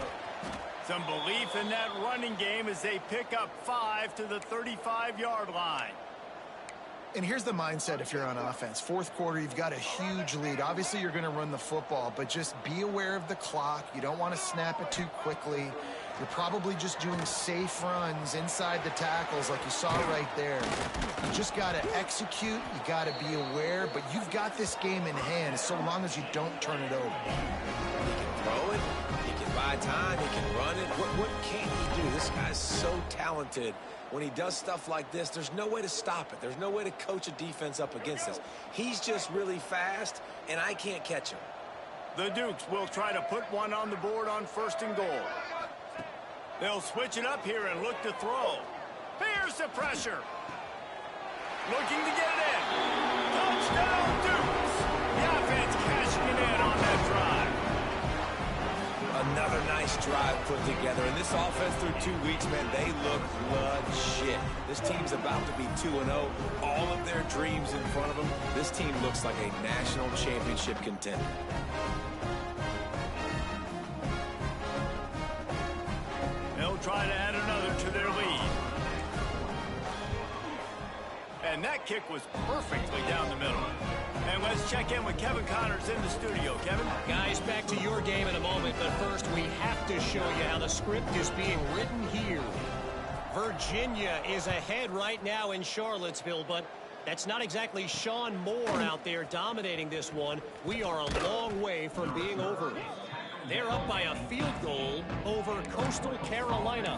Some belief in that running game as they pick up 5 to the 35-yard line. And here's the mindset if you're on offense. Fourth quarter, you've got a huge lead. Obviously, you're going to run the football, but just be aware of the clock. You don't want to snap it too quickly. You're probably just doing safe runs inside the tackles like you saw right there. You just got to execute. You got to be aware, but you've got this game in hand so long as you don't turn it over. He can throw it. He can buy time. He can run it. What can't he do? This guy's so talented. When he does stuff like this, there's no way to stop it. There's no way to coach a defense up against this. He's just really fast, and I can't catch him. The Dukes will try to put one on the board on 1st and goal. They'll switch it up here and look to throw. Here's the pressure. Looking to get it in. Touchdown, Dukes. The offense cashing it in on that drive. Another nice drive put together. And this offense through 2 weeks, man, they look legit. This team's about to be 2-0. All of their dreams in front of them. This team looks like a national championship contender. They'll try to add another to their lead. And that kick was perfectly down the middle. And let's check in with Kevin Connors in the studio. Kevin? Guys, back to your game in a moment, but first we have to show you how the script is being written here. Virginia is ahead right now in Charlottesville, but that's not exactly Sean Moore out there dominating this one. We are a long way from being over. They're up by a field goal over Coastal Carolina.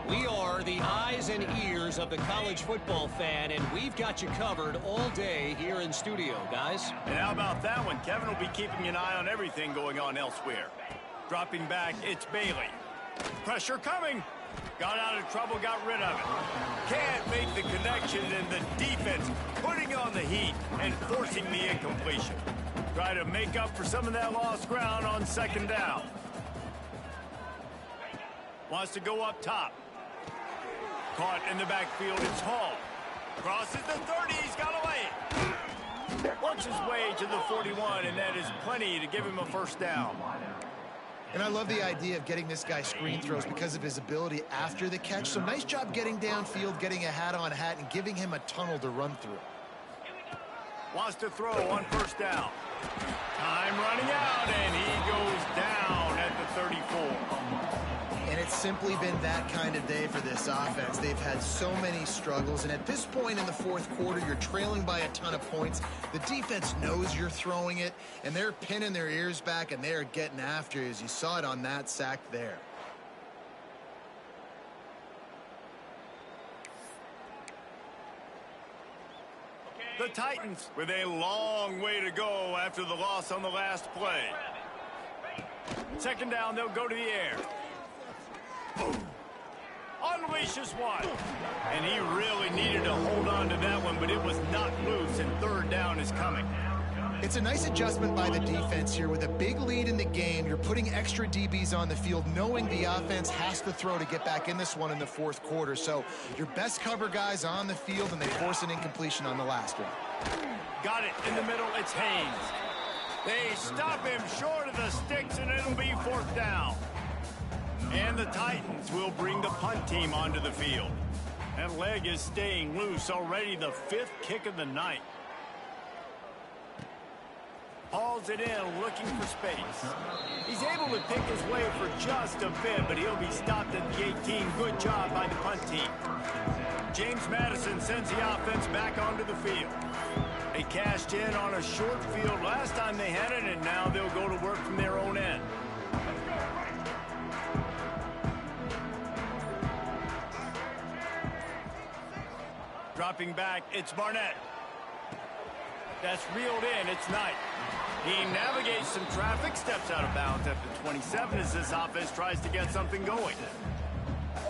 We are the eyes and ears of the college football fan, and we've got you covered all day here in studio, guys. And how about that one? Kevin will be keeping an eye on everything going on elsewhere. Dropping back, it's Bailey. Pressure coming. Got out of trouble, got rid of it. Can't make the connection, and the defense putting on the heat and forcing the incompletion. Try to make up for some of that lost ground on second down. Wants to go up top. Caught in the backfield, it's Hall. Crosses the 30, he's got away. Works his way to the 41, and that is plenty to give him a first down. And I love the idea of getting this guy screen throws because of his ability after the catch. So nice job getting downfield, getting a hat-on-hat, and giving him a tunnel to run through. Wants to throw on first down. Time running out, and he goes down at the 34. And it's simply been that kind of day for this offense. They've had so many struggles, and at this point in the fourth quarter, you're trailing by a ton of points. The defense knows you're throwing it, and they're pinning their ears back, and they're getting after you, as you saw it on that sack there. The Titans with a long way to go after the loss on the last play. Second down, they'll go to the air. Unleashes one. And he really needed to hold on to that one, but it was knocked loose, and third down is coming. It's a nice adjustment by the defense here. With a big lead in the game, you're putting extra DBs on the field, knowing the offense has to throw to get back in this one in the fourth quarter. So your best cover guys on the field, and they force an incompletion on the last one. Got it in the middle, it's Haynes. They stop him short of the sticks, and it'll be fourth down. And the Titans will bring the punt team onto the field. That leg is staying loose, already the fifth kick of the night. Hauls it in, looking for space. He's able to pick his way for just a bit, but he'll be stopped at the 18. Good job by the punt team. James Madison sends the offense back onto the field. They cashed in on a short field last time they had it, and now they'll go to work from their own end. Dropping back, it's Barnett. That's reeled in, it's Knight. He navigates some traffic, steps out of bounds at the 27 as this offense tries to get something going.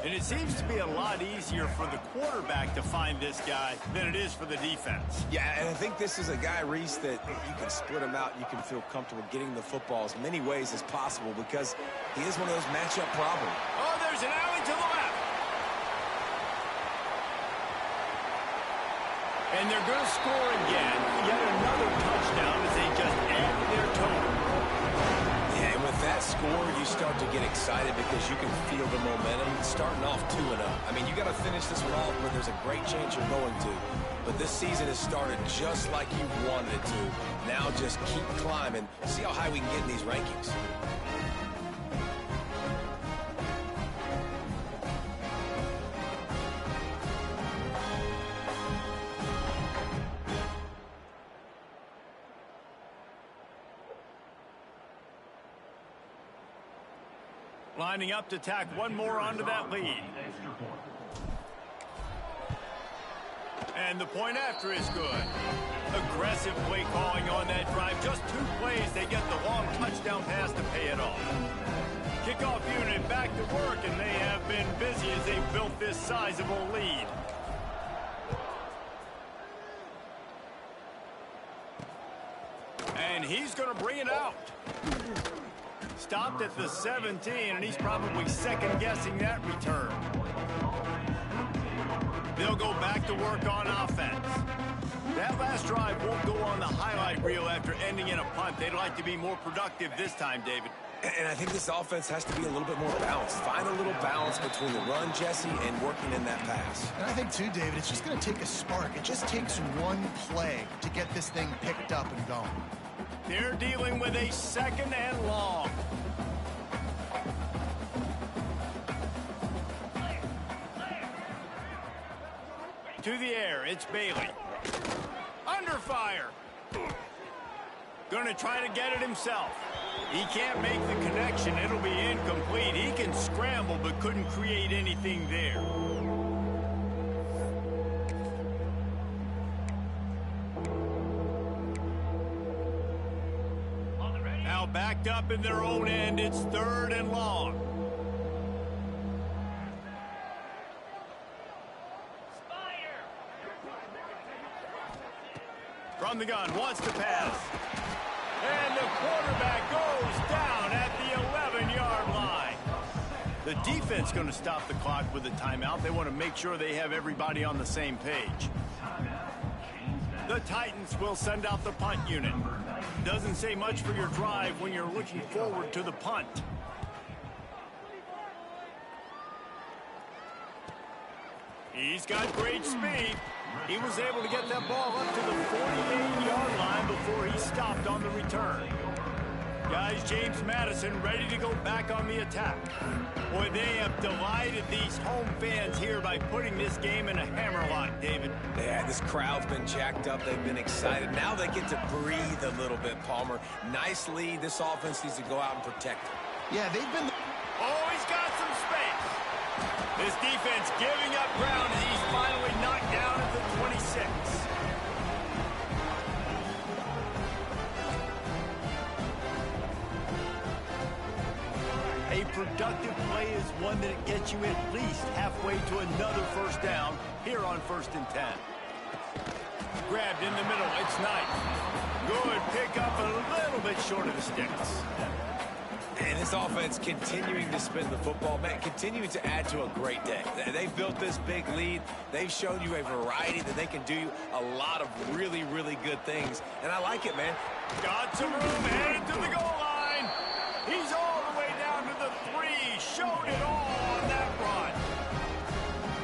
And it seems to be a lot easier for the quarterback to find this guy than it is for the defense. Yeah, and I think this is a guy, Reese, that you can split him out. You can feel comfortable getting the football as many ways as possible because he is one of those matchup problems. Oh, there's an alley to the left. And they're going to score again. Yet another touchdown as they just add to their total. Yeah, and with that score, you start to get excited because you can feel the momentum starting off 2-0. I mean, you got to finish this one off where there's a great chance you're going to. But this season has started just like you wanted it to. Now just keep climbing. See how high we can get in these rankings. Lining up to tack one more onto that lead. And the point after is good. Aggressive play calling on that drive. Just 2 plays, they get the long touchdown pass to pay it off. Kickoff unit back to work, and they have been busy as they've built this sizable lead. And he's going to bring it out. Stopped at the 17, and he's probably second-guessing that return. They'll go back to work on offense. That last drive won't go on the highlight reel after ending in a punt. They'd like to be more productive this time, David. And I think this offense has to be a little bit more balanced. Find a little balance between the run, Jesse, and working in that pass. And I think, too, David, it's just going to take a spark. It just takes one play to get this thing picked up and going. They're dealing with a second and long. To the air, it's Bailey. Under fire. Going to try to get it himself. He can't make the connection. It'll be incomplete. He can scramble, but couldn't create anything there. Now backed up in their own end, it's third and long. From the gun, wants to pass. And the quarterback goes down at the 11-yard line. The defense going to stop the clock with a timeout. They want to make sure they have everybody on the same page. The Titans will send out the punt unit. Doesn't say much for your drive when you're looking forward to the punt. He's got great speed. He was able to get that ball up to the 48-yard line before he stopped on the return. Guys, James Madison ready to go back on the attack. Boy, they have delighted these home fans here by putting this game in a hammerlock, David. Yeah, this crowd's been jacked up. They've been excited. Now they get to breathe a little bit, Palmer. Nice lead. This offense needs to go out and protect it. Yeah, they've been... Oh, he's got some space. This defense giving up ground as he's finally knocked down at the 26. A productive play is one that gets you at least halfway to another first down here on 1st and 10. Grabbed in the middle, it's nice. Good pick up a little bit short of the sticks. And this offense continuing to spin the football, man, continuing to add to a great day. They've built this big lead. They've shown you a variety that they can do a lot of really, really good things. And I like it, man. Got some room, headed to the goal line. He's all the way down to the 3. Showed it all on that run.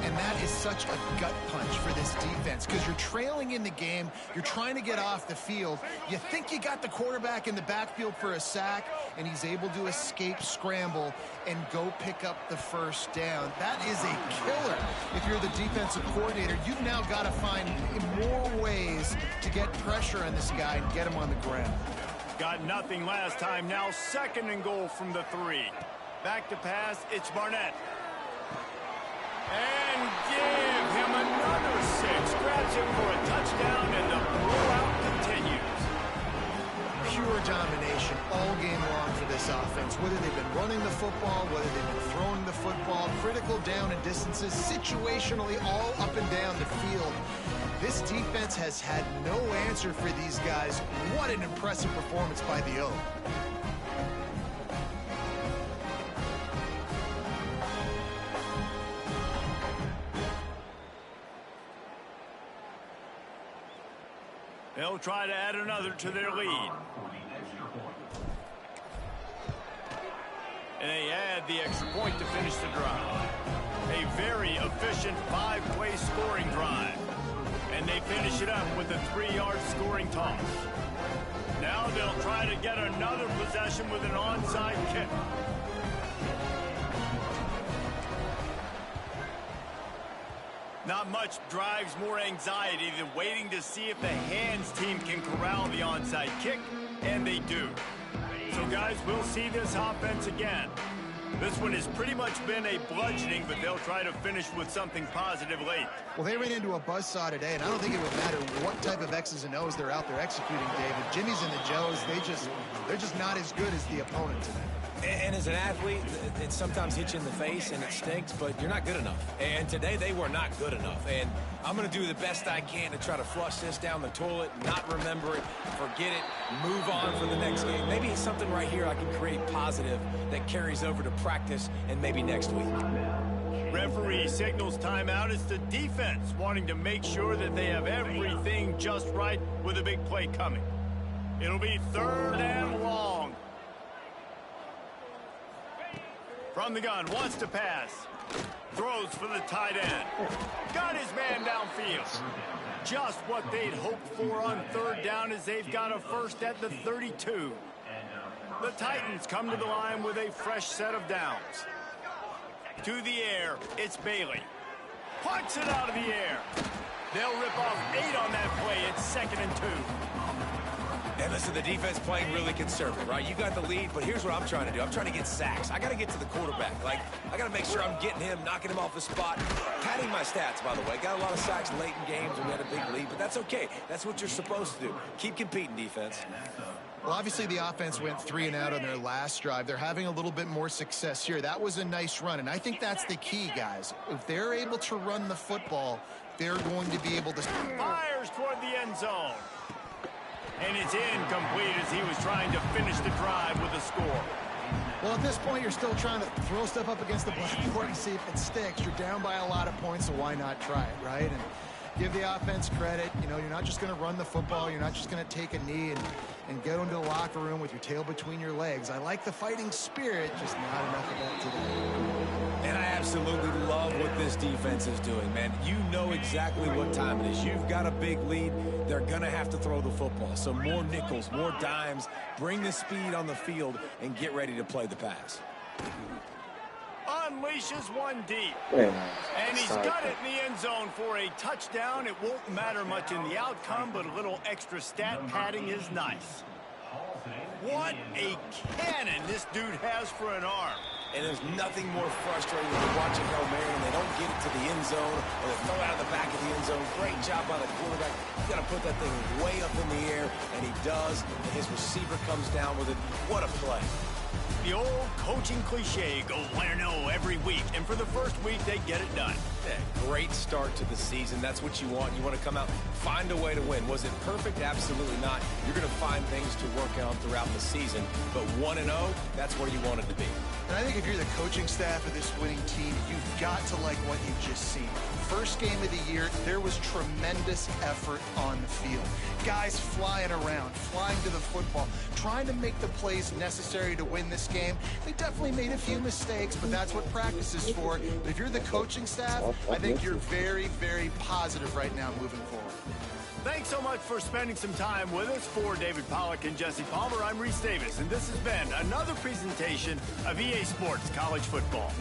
And that is such a gut punch for this defense because you're trailing in the game. You're trying to get off the field. You think you got the quarterback in the backfield for a sack, and he's able to escape scramble and go pick up the first down. That is a killer. If you're the defensive coordinator, you've now got to find more ways to get pressure on this guy and get him on the ground. Got nothing last time. Now 2nd and goal from the 3. Back to pass. It's Barnett. And give him another 6. Grabs him for a touchdown, and the blowout continues. Pure domination all game long for this offense. Whether they've been running the football, whether they've been throwing the football, critical down and distances, situationally all up and down the field. This defense has had no answer for these guys. What an impressive performance by the O. They'll try to add another to their lead. And they add the extra point to finish the drive. A very efficient 5-play scoring drive. And they finish it up with a 3-yard scoring toss. Now they'll try to get another possession with an onside kick. Not much drives more anxiety than waiting to see if the hands team can corral the onside kick, and they do. So guys, we'll see this offense again. This one has pretty much been a bludgeoning, but they'll try to finish with something positive late. Well, they ran into a buzzsaw today, and I don't think it would matter what type of X's and O's they're out there executing, David. Jimmy's and the Joes, they're just not as good as the opponent today. And as an athlete, it sometimes hits you in the face and it stinks, but you're not good enough. And today they were not good enough. And I'm going to do the best I can to try to flush this down the toilet, not remember it, forget it, move on for the next game. Maybe it's something right here I can create positive that carries over to practice and maybe next week. Referee signals timeout. It's the defense wanting to make sure that they have everything just right with a big play coming. It'll be 3rd and long. From the gun, wants to pass. Throws for the tight end. Got his man downfield. Just what they'd hoped for on 3rd down as they've got a first at the 32. The Titans come to the line with a fresh set of downs. To the air, it's Bailey. Punts it out of the air. They'll rip off 8 on that play. It's 2nd and 2. And listen, the defense playing really conservative, right? You got the lead, but here's what I'm trying to do. I'm trying to get sacks. I got to get to the quarterback. Like, I got to make sure I'm getting him, knocking him off the spot. Padding my stats, by the way. Got a lot of sacks late in games when we had a big lead, but that's okay. That's what you're supposed to do. Keep competing, defense. Well, obviously the offense went 3 and out on their last drive. They're having a little bit more success here. That was a nice run, and I think that's the key, guys. If they're able to run the football, they're going to be able to... Fires toward the end zone. And it's incomplete as he was trying to finish the drive with a score. Well, at this point, you're still trying to throw stuff up against the blackboard and see if it sticks. You're down by a lot of points, so why not try it, right? And give the offense credit. You know, you're not just going to run the football. You're not just going to take a knee and go into the locker room with your tail between your legs. I like the fighting spirit, just not enough of that today. And I absolutely love what this defense is doing, man. You know exactly what time it is. You've got a big lead. They're going to have to throw the football. So more nickels, more dimes, bring the speed on the field, and get ready to play the pass. Unleashes one deep. Man, And he's got it in the end zone for a touchdown. It won't matter much in the outcome, but a little extra stat padding is nice. What a cannon this dude has for an arm. And there's nothing more frustrating than watching Hail Mary and they don't get it to the end zone or they throw it out of the back of the end zone. Great job by the quarterback. He's got to put that thing way up in the air, and he does. And his receiver comes down with it. What a play. The old coaching cliche, go win or no every week. And for the first week, they get it done. Yeah, great start to the season. That's what you want. You want to come out, find a way to win. Was it perfect? Absolutely not. You're going to find things to work on throughout the season. But 1-0, that's where you want it to be. And I think if you're the coaching staff of this winning team, you've got to like what you've just seen. First game of the year, there was tremendous effort on the field. Guys flying around, flying to the football, trying to make the plays necessary to win this game. They definitely made a few mistakes, but that's what practice is for. But if you're the coaching staff, I think you're very, very positive right now moving forward. Thanks so much for spending some time with us. For David Pollack and Jesse Palmer, I'm Reese Davis, and this has been another presentation of EA Sports College Football.